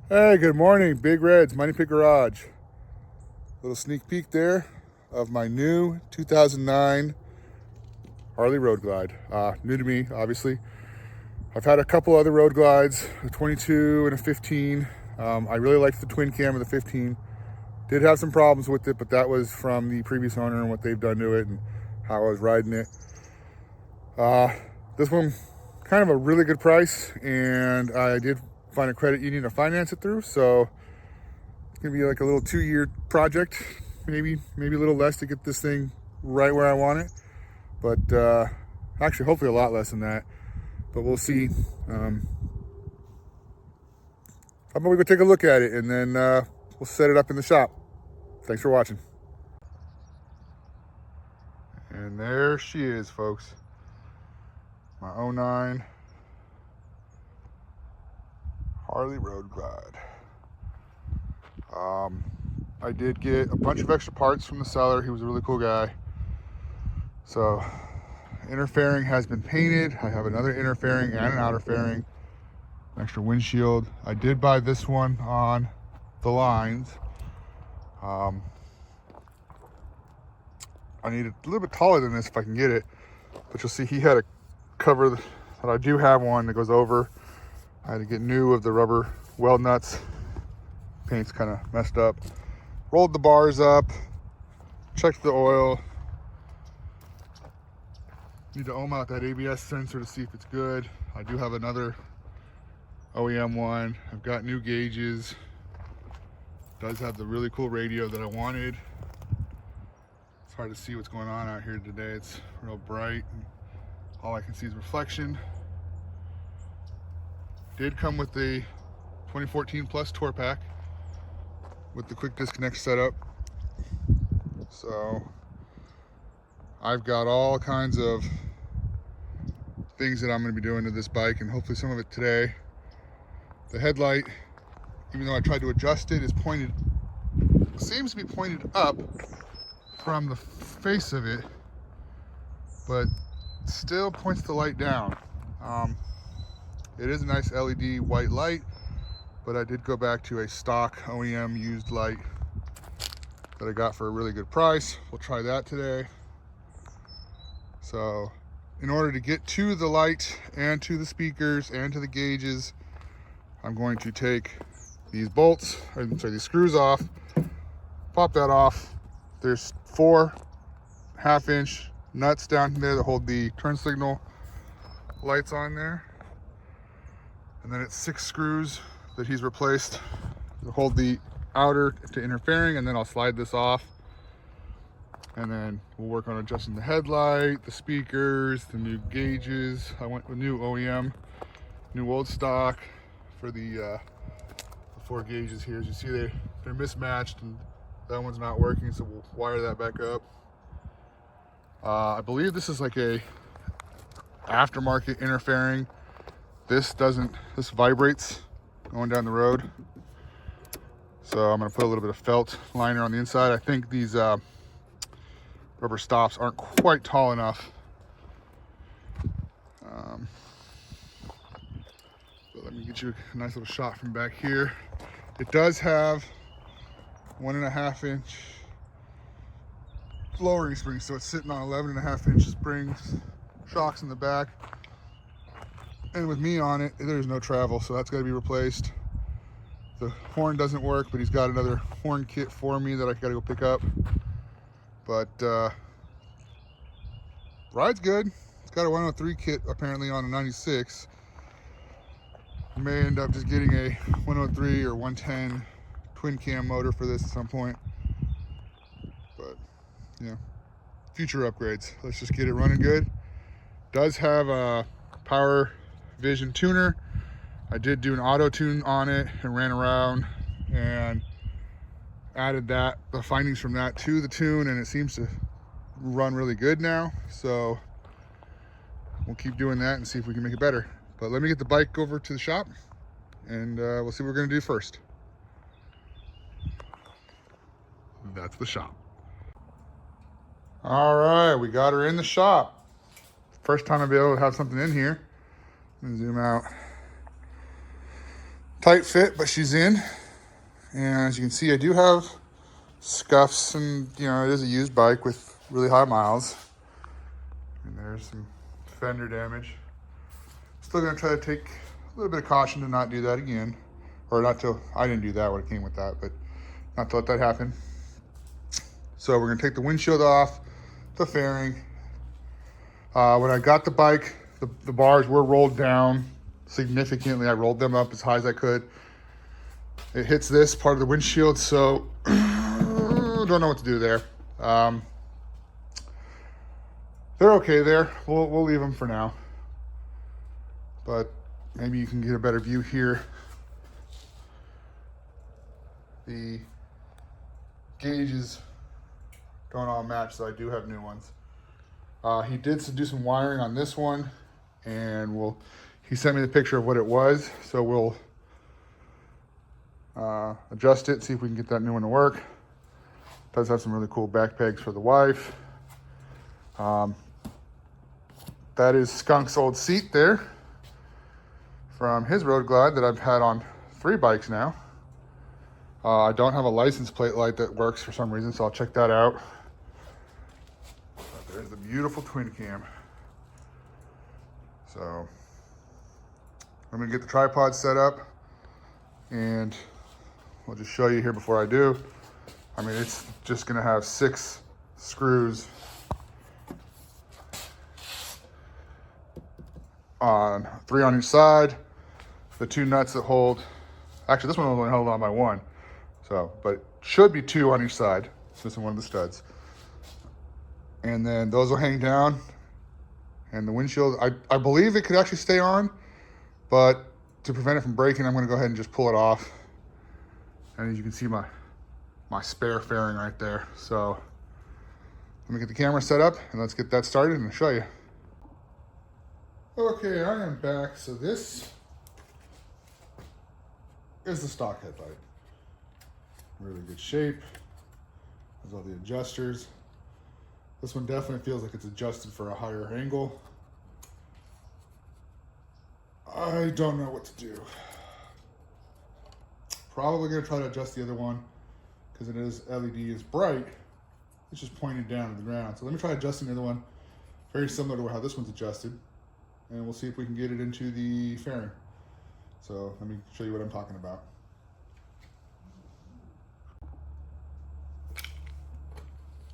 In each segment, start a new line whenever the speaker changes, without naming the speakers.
Hey, good morning, Big Red's Money Pit Garage. Little sneak peek there of my new 2009 Harley Road Glide. New to me, obviously. I've had a couple other Road Glides, a 22 and a 15. I really liked the twin cam of the 15. Did have some problems with it, but that was from the previous owner and what they've done to it and how I was riding it. This one, kind of a really good price, and I did find a credit union to finance it through, so it's gonna be like a little 2-year project, maybe a little less to get this thing right where I want it, but actually hopefully a lot less than that, but we'll see. How about we go take a look at it, and then we'll set it up in the shop. Thanks for watching. And there she is, folks. My 09 Harley Road Glide. I did get a bunch of extra parts from the seller. He was a really cool guy. So inner fairing has been painted. I have another inner fairing and an outer fairing, an extra windshield. I did buy this one on the lines. I need it a little bit taller than this if I can get it, but you'll see he had a cover that I do have one that goes over. I had to get new of the rubber weld nuts. Paint's kind of messed up. Rolled the bars up, checked the oil. Need to ohm out that ABS sensor to see if it's good. I do have another OEM one. I've got new gauges. Does have the really cool radio that I wanted. It's hard to see what's going on out here today. It's real bright and all I can see is reflection. Did come with the 2014 Plus Tour Pack with the quick disconnect setup. So I've got all kinds of things that I'm going to be doing to this bike, and hopefully some of it today. The headlight, even though I tried to adjust it, is pointed, seems to be pointed up from the face of it, but still points the light down. It is a nice LED white light, but I did go back to a stock OEM used light that I got for a really good price. We'll try that today. So in order to get to the light and to the speakers and to the gauges, I'm going to take these bolts, or sorry, these screws off, pop that off. There's 4 half-inch nuts down there that hold the turn signal lights on there. And then it's 6 screws that he's replaced to hold the outer to inner fairing, and then I'll slide this off. And then we'll work on adjusting the headlight, the speakers, the new gauges. I went with new OEM, new old stock for the 4 gauges here. As you see, they're mismatched and that one's not working, so we'll wire that back up. I believe this is like a aftermarket inner fairing. This vibrates going down the road. So I'm gonna put a little bit of felt liner on the inside. I think these rubber stops aren't quite tall enough. But let me get you a nice little shot from back here. It does have 1.5 inch lowering springs, so it's sitting on 11.5 inch springs, shocks in the back. And with me on it, there's no travel, so that's got to be replaced. The horn doesn't work, but he's got another horn kit for me that I got to go pick up. But ride's good. It's got a 103 kit apparently on a 96. May end up just getting a 103 or 110 twin cam motor for this at some point. But yeah, future upgrades. Let's just get it running good. Does have a power vision tuner. I did do an auto tune on it and ran around and added the findings from that to the tune, and it seems to run really good now. So we'll keep doing that and see if we can make it better. But let me get the bike over to the shop and we'll see what we're gonna do first. That's the shop. All right, we got her in the shop. First time I'll be able to have something in here. Let me zoom out. tight fit, but she's in. And as you can see, I do have scuffs, and you know, it is a used bike with really high miles. And there's some fender damage. Still gonna try to take a little bit of caution to not do that again. Or not to, I didn't do that when it came with that, but not to let that happen. So we're gonna take the windshield off, the fairing. When I got the bike, the bars were rolled down significantly. I rolled them up as high as I could. It hits this part of the windshield, so don't know what to do there. They're okay there. We'll leave them for now. But maybe you can get a better view here. The gauges don't all match, so I do have new ones. He did do some wiring on this one, and he sent me the picture of what it was, so we'll adjust it, see if we can get that new one to work. Does have some really cool back pegs for the wife. That is Skunk's old seat there from his Road Glide that I've had on 3 bikes now. I don't have a license plate light that works for some reason, so I'll check that out. But there's the beautiful twin cam. So I'm gonna get the tripod set up, and I'll just show you here before I do. I mean, it's just gonna have 6 screws on 3 on each side. The 2 nuts that hold, actually this one was only held on by 1. So, but it should be 2 on each side. This is one of the studs. And then those will hang down. And the windshield, I believe it could actually stay on, but to prevent it from breaking, I'm gonna go ahead and just pull it off. And as you can see my spare fairing right there. So let me get the camera set up and let's get that started and I'll show you. Okay, I am back. So this is the stock headlight. Really good shape. There's all the adjusters. This one definitely feels like it's adjusted for a higher angle. I don't know what to do. Probably gonna try to adjust the other one because it is LED is bright. It's just pointed down to the ground. So let me try adjusting the other one. Very similar to how this one's adjusted. And we'll see if we can get it into the fairing. So let me show you what I'm talking about.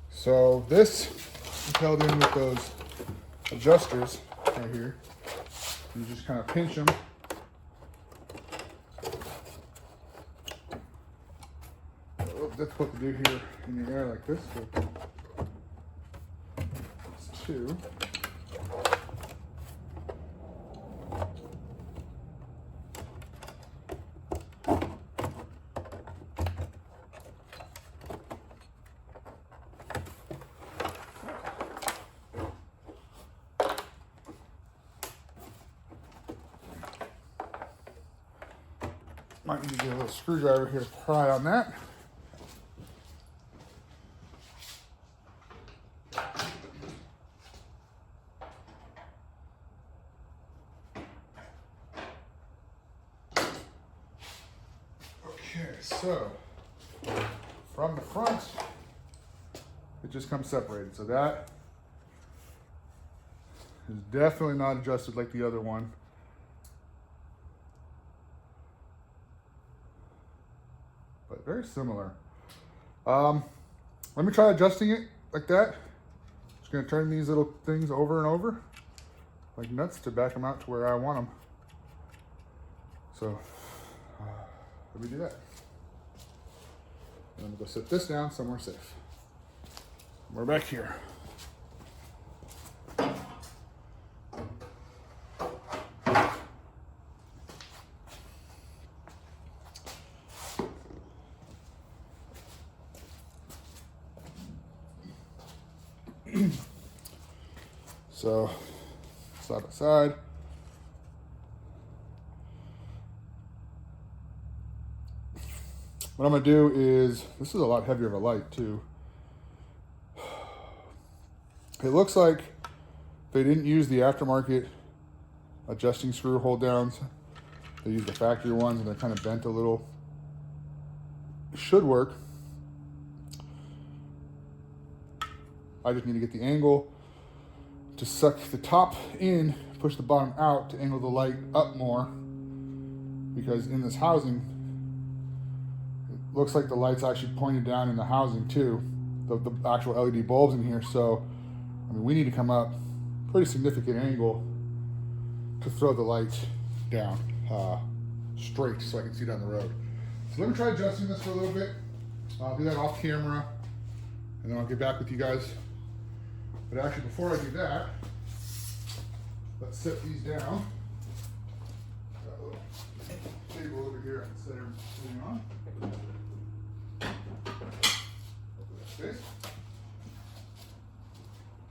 So this is held in with those adjusters right here. You just kind of pinch them. A little difficult to do here in the air like this, but it's 2. Might need to get a little screwdriver here to pry on that. Okay, so from the front, it just comes separated. So that is definitely not adjusted like the other one. But very similar. Let me try adjusting it like that. Just gonna turn these little things over and over like nuts to back them out to where I want them. So let me do that. And I'm gonna go sit this down somewhere safe. We're back here. So, side by side. What I'm gonna do is, this is a lot heavier of a light too. It looks like they didn't use the aftermarket adjusting screw hold downs. They use the factory ones and they're kind of bent a little. It should work. I just need to get the angle to suck the top in, push the bottom out to angle the light up more, because in this housing, it looks like the light's actually pointed down in the housing too, the actual LED bulbs in here. So, I mean, we need to come up pretty significant angle to throw the lights down straight so I can see down the road. So let me try adjusting this for a little bit. I'll do that off camera and then I'll get back with you guys. But actually, before I do that, let's set these down. Got a little table over here I can set everything on. Open that space.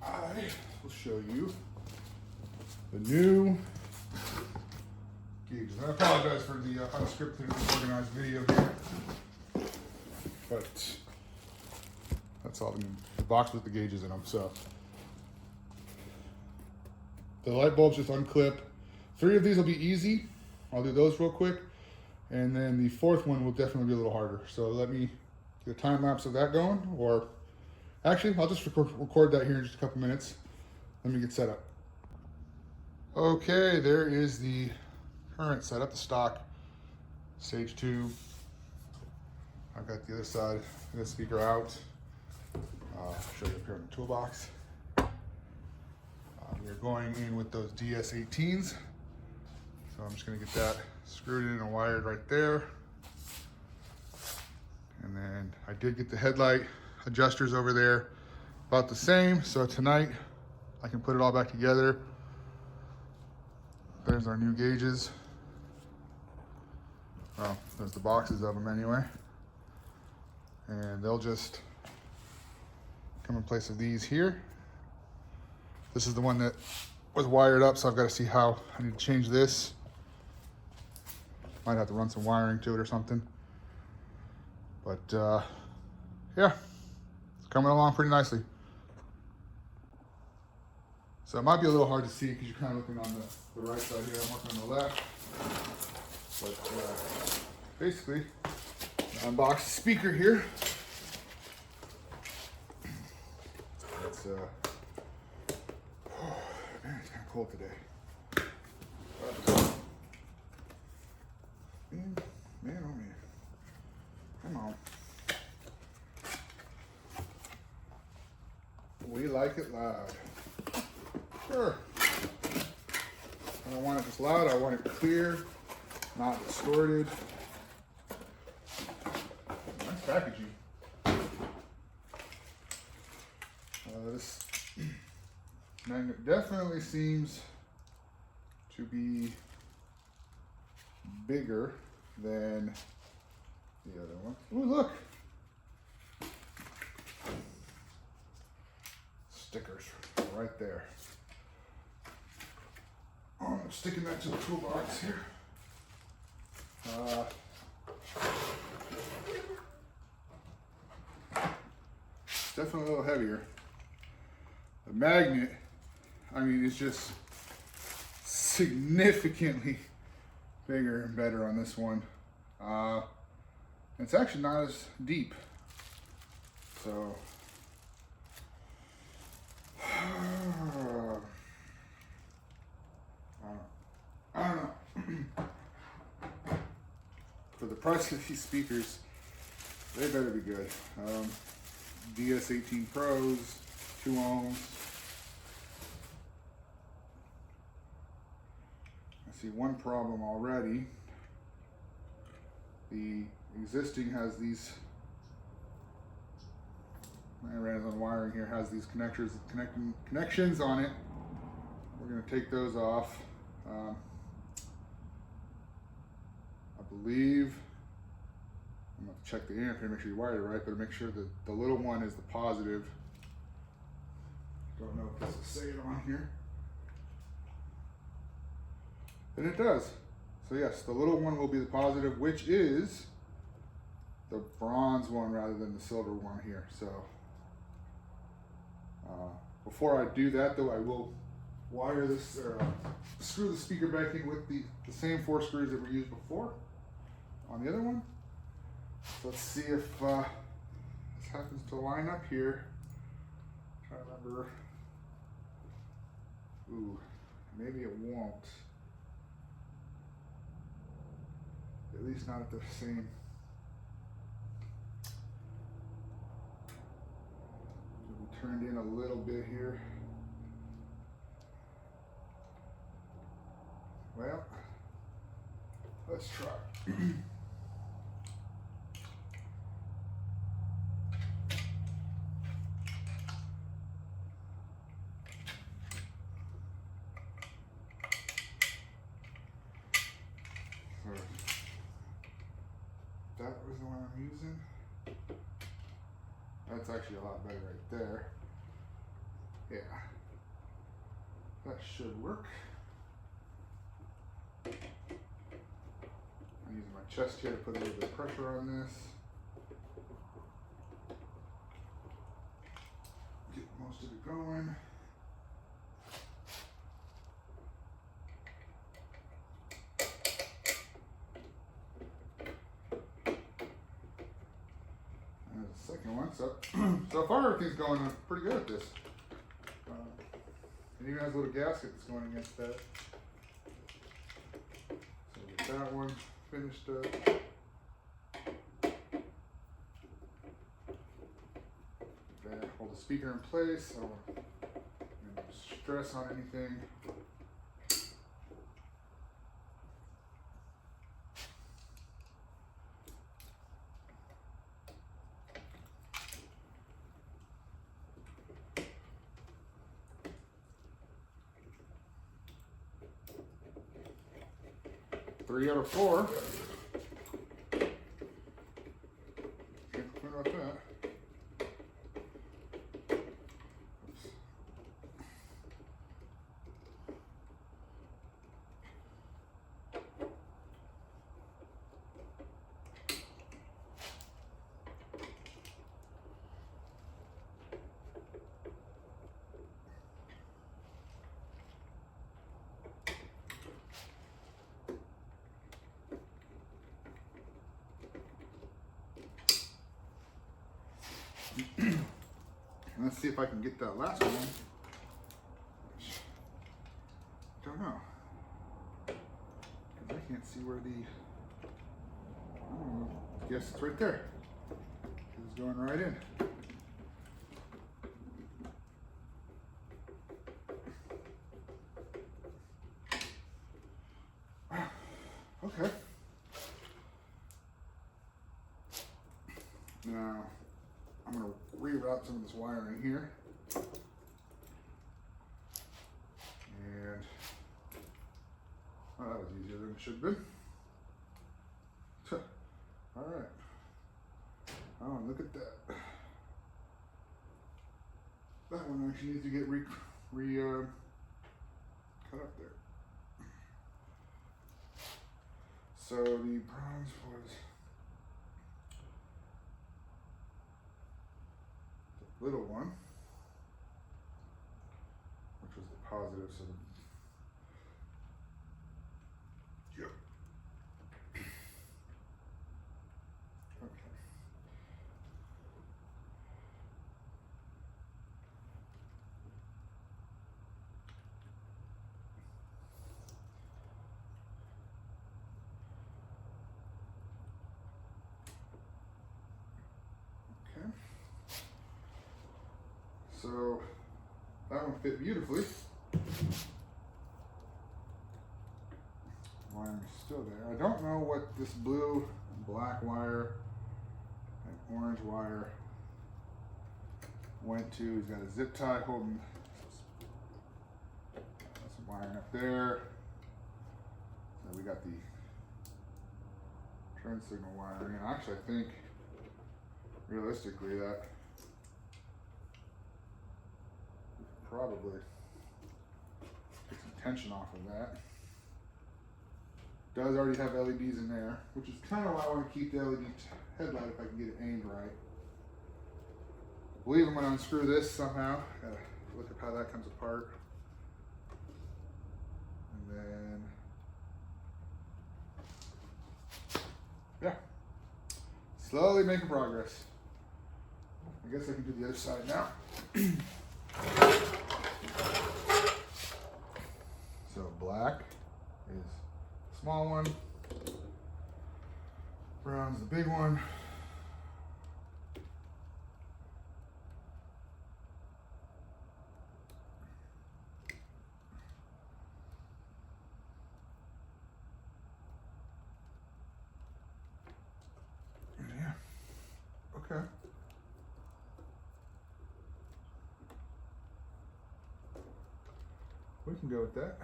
I will show you the new gauges. I apologize for the unscripted and unorganized video here, but that's all the box with the gauges in them. So the light bulbs just unclip. 3 of these will be easy. I'll do those real quick. And then the 4th one will definitely be a little harder. So let me get a time lapse of that going. Or actually, I'll just record that here in just a couple minutes. Let me get set up. Okay, there is the current setup, the stock stage 2. I've got the other side of the speaker out. I'll show you up here in the toolbox. We're going in with those DS18s. So I'm just gonna get that screwed in and wired right there. And then I did get the headlight adjusters over there, about the same. So tonight I can put it all back together. There's our new gauges. Well, there's the boxes of them anyway. And they'll just come in place of these here. This is the one that was wired up, so I've got to see how I need to change this. Might have to run some wiring to it or something. But yeah, it's coming along pretty nicely. So it might be a little hard to see because you're kind of looking on the right side here. I'm working on the left. But basically, unbox the speaker here. It's man, it's kind of cold today. Man, oh man. Come on. We like it loud. Sure. I don't want it just loud, I want it clear, not distorted. Nice packaging. This magnet definitely seems to be bigger than the other one. Ooh, look! Stickers right there. Oh, I'm sticking that to the toolbox here. It's definitely a little heavier. The magnet, I mean, it's just significantly bigger and better on this one. It's actually not as deep. So, I don't know. For the price of these speakers, they better be good. DS18 Pros, 2 ohms. I see one problem already. The existing has these, I ran it on wiring here, has these connections on it. We're going to take those off. I believe, I'm going to check the amp here, make sure you wired it right, but make sure that the little one is the positive. Don't know if this will say it on here. And it does. So yes, the little one will be the positive, which is the bronze one rather than the silver one here. So before I do that though, I will wire this, or screw the speaker back in with the same 4 screws that we used before on the other one. So let's see if this happens to line up here. I'm trying to remember. Ooh, maybe it won't. At least not at the same. It'll be turned in a little bit here. Well, let's try. That was the one I'm using. That's actually a lot better right there. Yeah, that should work. I'm using my chest here to put a little bit of pressure on this. Get most of it going. And the second one, so far everything's going pretty good at this. It even has a little gasket that's going against that. So get that one finished up. Then hold the speaker in place. I don't want to stress on anything. Three out of 4. Can't complain about that. Oops. And let's see if I can get that last one. I don't know. Because I can't see where the. I guess it's right there. It's going right in. Okay. Now, I'm going to reroute some of this wire in here. And, oh, that was easier than it should have been. All right. Oh, look at that. That one actually needs to get cut up there. So the bronze was the little one, which was the positive. So yep. Okay. Okay. So that one fit beautifully. Wiring is still there. I don't know what this blue and black wire and orange wire went to. He's got a zip tie holding some wiring up there. So we got the turn signal wiring. And actually, I think realistically that probably take some tension off of that. Does already have LEDs in there, which is kind of why I want to keep the LED headlight if I can get it aimed right. I believe I'm going to unscrew this somehow. Gotta look at how that comes apart. then, yeah, slowly making progress. I guess I can do the other side now. So black is the small one, brown's the big one. Yeah, okay. We can go with that.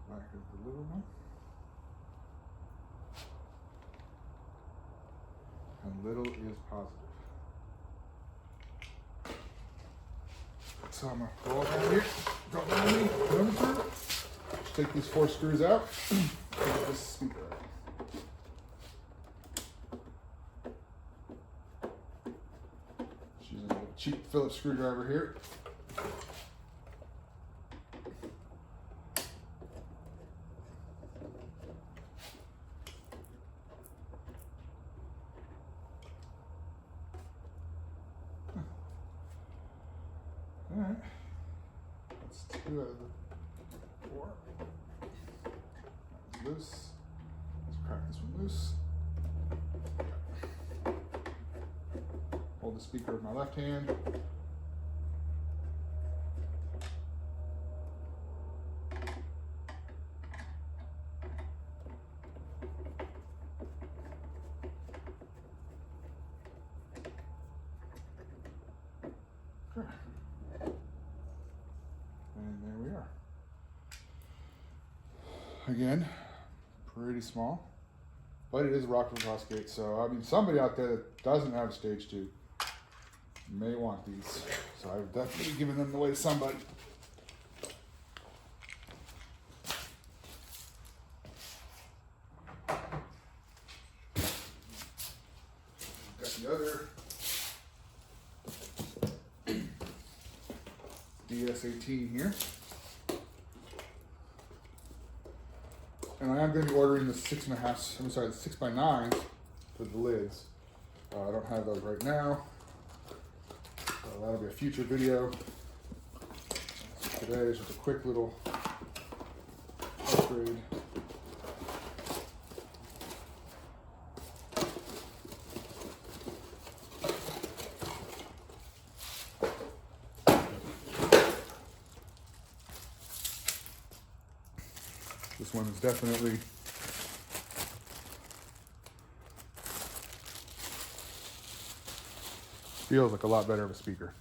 Black is the little one. And little is positive. So I'm gonna roll down here. Don't mind me. Just take these 4 screws out. Take this speaker out. Just using a little cheap Phillips screwdriver here. All right, that's 2 out of the 4. That's loose. Let's crack this one loose. Hold the speaker with my left hand. And there we are. Again, pretty small, but it is a rocker cross gate. So I mean, somebody out there that doesn't have a stage 2 may want these. So I've definitely given them away to somebody. Got the other DS18 here. And I am going to be ordering the 6.5, I'm sorry, the 6x9s for the lids. I don't have those right now. That'll be a future video. So today is just a quick little upgrade. This one is definitely feels like a lot better of a speaker.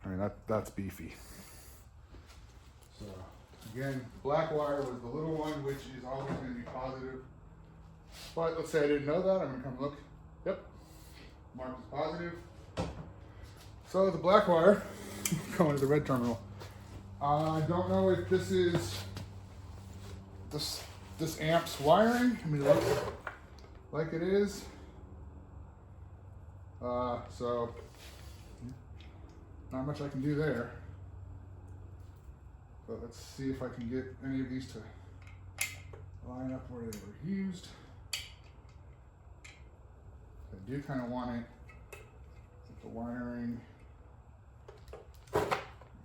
I mean, that's beefy. So again, black wire was the little one, which is always going to be positive. But let's say I didn't know that. I'm going to come look. Yep, marked as positive. So the black wire going to the red terminal. I don't know if this is this amp's wiring. I mean, it looks like it is. So not much I can do there. But let's see if I can get any of these to line up where they were used. I do kind of want it with the wiring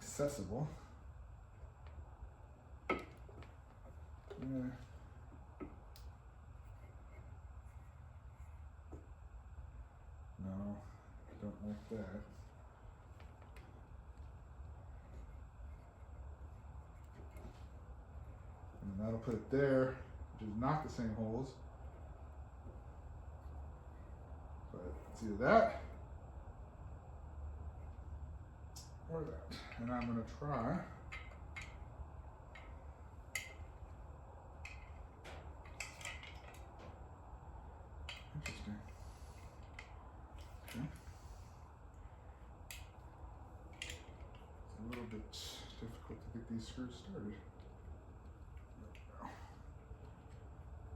accessible. Yeah. No, I don't like that. And that'll put it there, which is not the same holes. But it's either that or that. And I'm going to try interesting. Okay. It's a little bit difficult to get these screws started.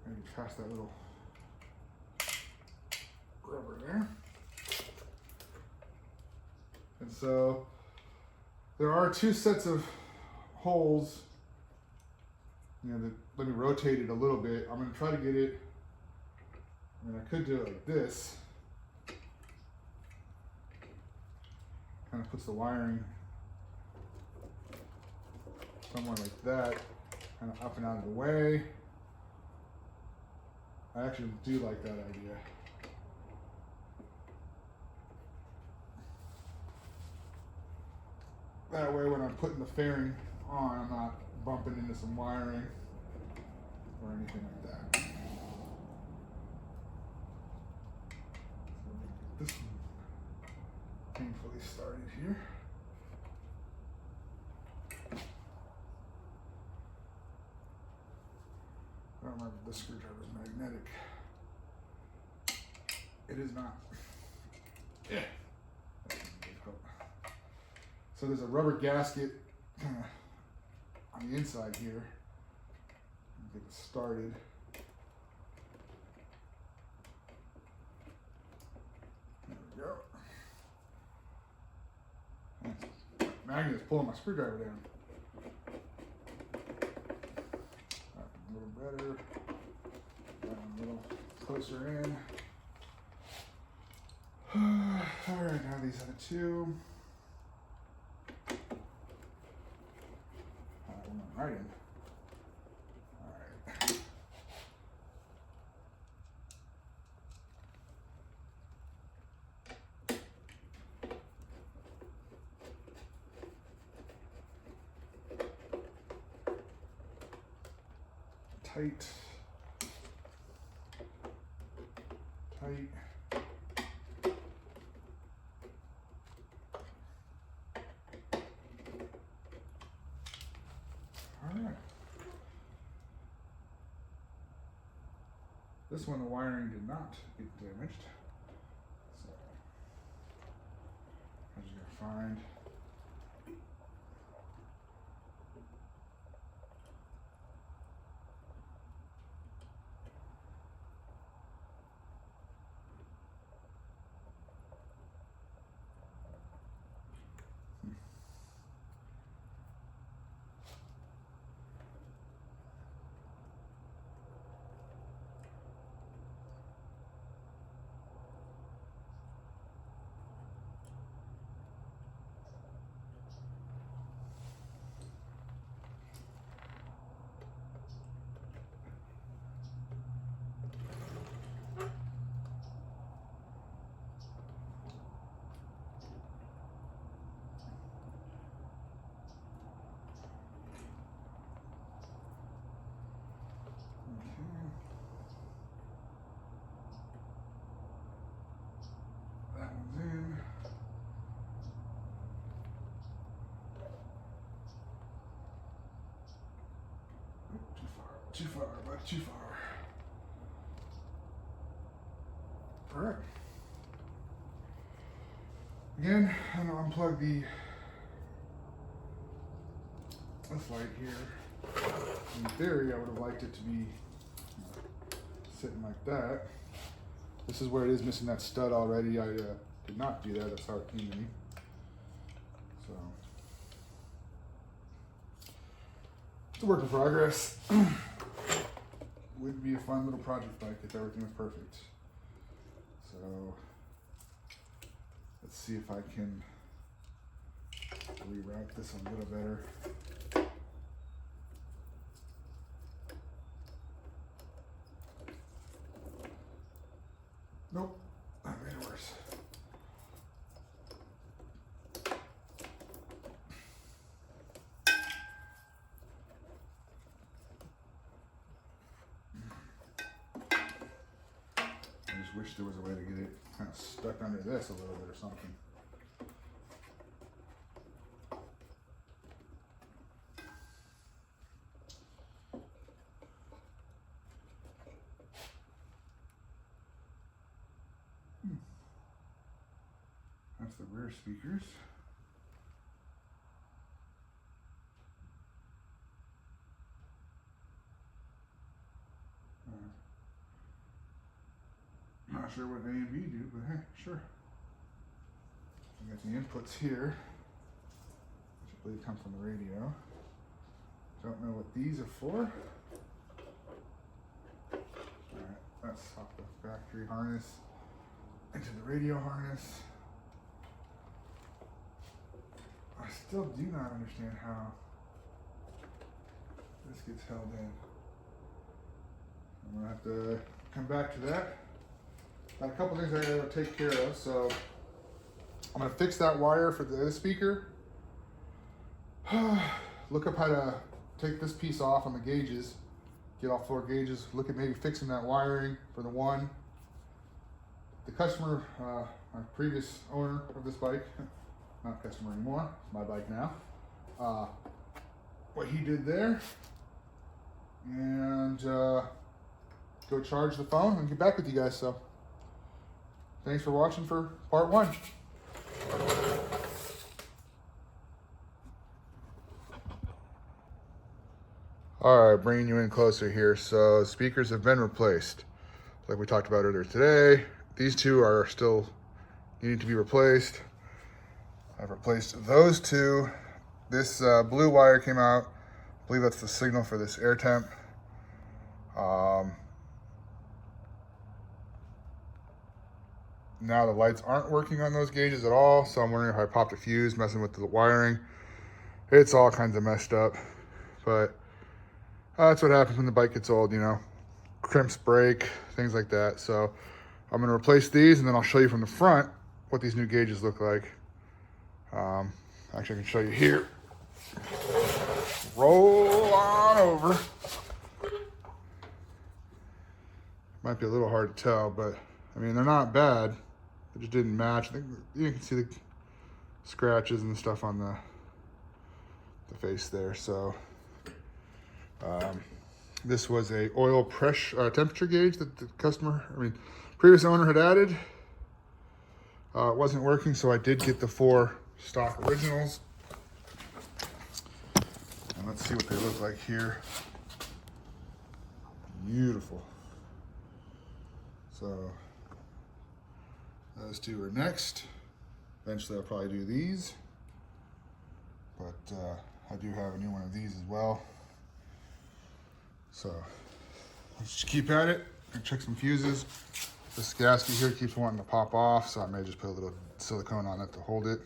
Maybe past that little rubber there. And so there are two sets of holes. You know, that let me rotate it a little bit. I'm going to try to get it. I mean, I could do it like this. Kind of puts the wiring somewhere like that, kind of up and out of the way. I actually do like that idea. That way when I'm putting the fairing on, I'm not bumping into some wiring or anything like that. So this one painfully started here. I don't remember if this screwdriver is magnetic. It is not. Yeah. So there's a rubber gasket kind of on the inside here. Get it started. There we go. The magnet is pulling my screwdriver down. A little better. A little closer in. All right, now these are the two. Right in. All right. Tight. Tight. This one, the wiring did not get damaged. So I'm just gonna find that one's in. Too far, but too far. All right. Again, I'm gonna unplug this light here. In theory, I would have liked it to be sitting like that. This is where it is missing that stud already. I did not do that. That's how it came to me. So it's a work in progress. Would be a fun little project bike if everything was perfect. So let's see if I can reroute this a little better. Nope, that made it worse. I just wish there was a way to get it kind of stuck under this a little bit or something. That's the rear speakers. Not sure what A and B do, but hey, sure. I got the inputs here, which I believe come from the radio. Don't know what these are for. Alright, that's off the factory harness into the radio harness. I still do not understand how this gets held in. I'm gonna have to come back to that. Got a couple things I gotta take care of, so I'm gonna fix that wire for the speaker. Look up how to take this piece off on the gauges, get all 4 gauges, look at maybe fixing that wiring for the one. The customer, my previous owner of this bike, not customer anymore, it's my bike now, what he did there, and go charge the phone and get back with you guys. So thanks for watching for part 1. All right, bringing you in closer here. So speakers have been replaced. Like we talked about earlier today, these 2 are still needing to be replaced. I've replaced those 2. This blue wire came out. I believe that's the signal for this air temp. Now the lights aren't working on those gauges at all, so I'm wondering if I popped a fuse, messing with the wiring. It's all kinds of messed up, but that's what happens when the bike gets old, you know. Crimps break, things like that. So I'm gonna replace these, and then I'll show you from the front what these new gauges look like. Actually, I can show you here. Roll on over. Might be a little hard to tell, but I mean, they're not bad. They just didn't match. I think you can see the scratches and stuff on the face there. So this was a oil pressure temperature gauge that the previous owner had added. It wasn't working, so I did get the 4 stock originals. And let's see what they look like here. Beautiful. So those 2 are next. Eventually I'll probably do these, but I do have a new one of these as well. So let's just keep at it and check some fuses. This gasket here keeps wanting to pop off, so I may just put a little silicone on it to hold it,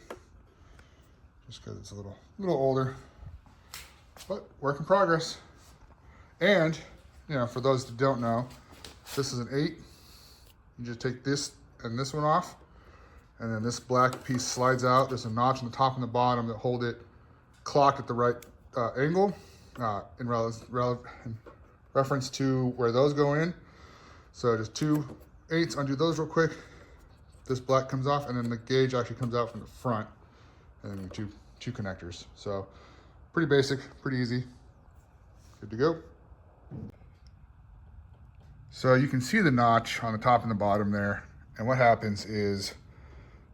just because it's a little older, but work in progress. And you know, for those that don't know, this is an 8. You just take this and this one off, and then this black piece slides out. There's a notch on the top and the bottom that hold it clocked at the right angle in reference to where those go in. So just 2 8s, undo those real quick. This black comes off, and then the gauge actually comes out from the front, and then two connectors. So pretty basic, pretty easy, good to go. So you can see the notch on the top and the bottom there. And what happens is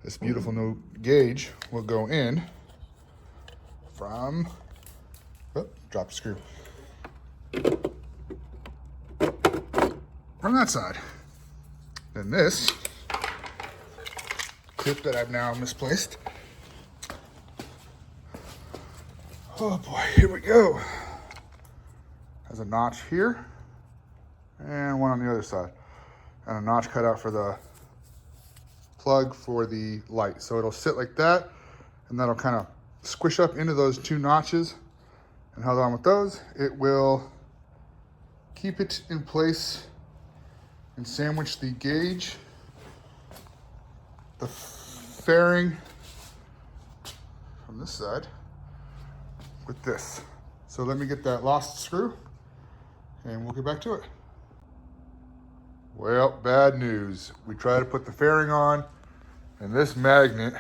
this beautiful new gauge will go in from, drop the screw, from that side. Then this tip that I've now misplaced. Oh boy, here we go. Has a notch here and one on the other side, and a notch cut out for the plug for the light. So it'll sit like that, and that'll kind of squish up into those 2 notches, and held on with those, it will keep it in place and sandwich the gauge, the fairing from this side with this. So let me get that lost screw and we'll get back to it. Well, bad news. We try to put the fairing on, and this magnet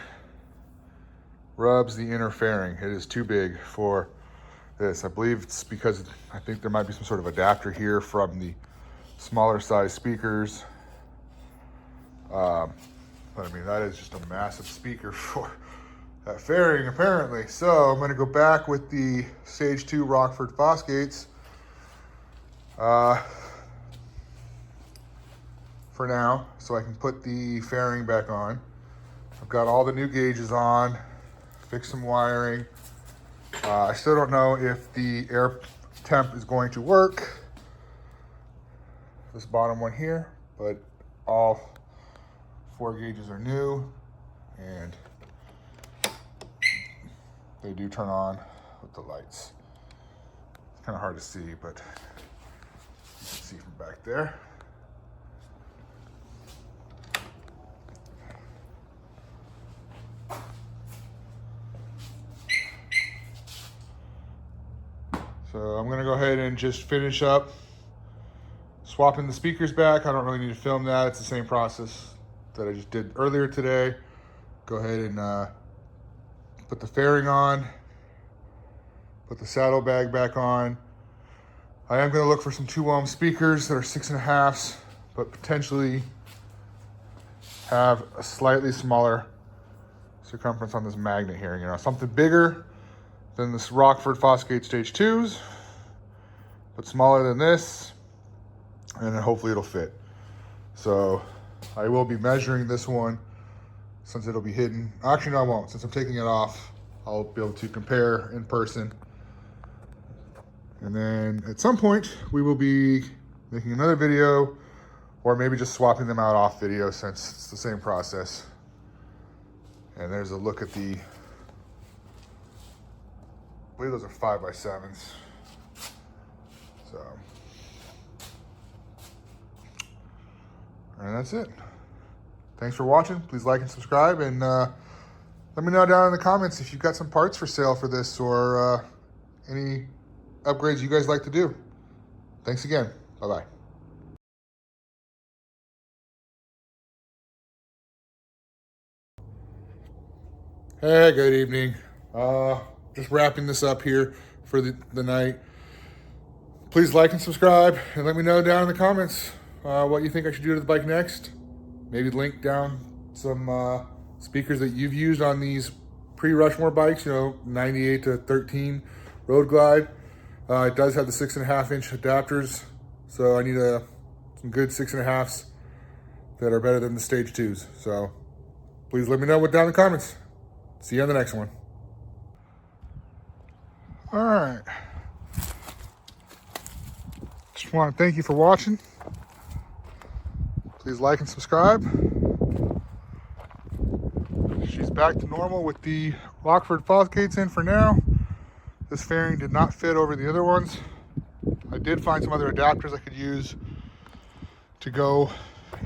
rubs the inner fairing. It is too big for this. I believe it's because I think there might be some sort of adapter here from the smaller size speakers. But I mean, that is just a massive speaker for that fairing apparently. So I'm gonna go back with the Stage 2 Rockford Fosgates for now, so I can put the fairing back on. I've got all the new gauges on, fixed some wiring. I still don't know if the air temp is going to work, this bottom one here, but all 4 gauges are new and they do turn on with the lights. It's kind of hard to see, but you can see from back there. So I'm gonna go ahead and just finish up swapping the speakers back. I don't really need to film that. It's the same process that I just did earlier today. Go ahead and put the fairing on, put the saddlebag back on. I am gonna look for some 2-ohm speakers that are 6.5s, but potentially have a slightly smaller circumference on this magnet here. You know, something bigger than this Rockford Fosgate Stage 2s, but smaller than this, and then hopefully it'll fit. So I will be measuring this one since it'll be hidden. Actually, no, I won't. Since I'm taking it off, I'll be able to compare in person. And then at some point, we will be making another video, or maybe just swapping them out off video since it's the same process. And there's a look at the, I believe those are 5x7s. So, and that's it. Thanks for watching. Please like and subscribe, and let me know down in the comments if you've got some parts for sale for this, or any upgrades you guys like to do. Thanks again. Bye-bye. Hey, good evening. Just wrapping this up here for the night. Please like and subscribe, and let me know down in the comments what you think I should do to the bike next. Maybe link down some speakers that you've used on these pre-Rushmore bikes, you know, 98 to 13 Road Glide. It does have the 6.5-inch adapters, so I need some good 6.5s that are better than the Stage 2s. So please let me know down in the comments. See you on the next one. All right. Just want to thank you for watching. Please like and subscribe. She's back to normal with the Rockford Fosgates in for now. This fairing did not fit over the other ones. I did find some other adapters I could use to go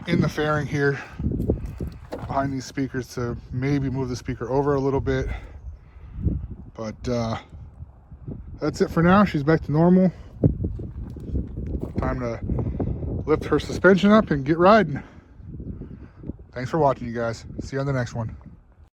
in the fairing here behind these speakers to maybe move the speaker over a little bit. But that's it for now. She's back to normal. Time to lift her suspension up and get riding. Thanks for watching, you guys. See you on the next one.